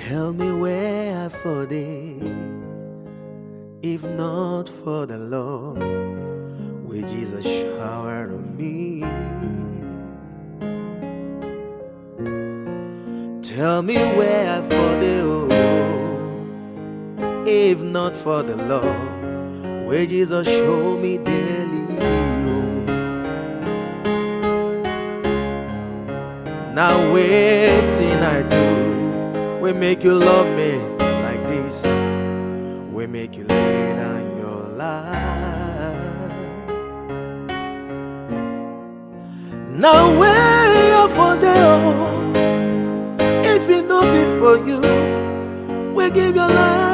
Tell me where I for thee, if not for the Lord, which is a shower on me. Tell me where I for thee, oh, if not for the Lord, which is a show me daily. Now waiting I do, we make you love me like this, we make you lay down your life. Now where you for them, if it not be for you, we give your life.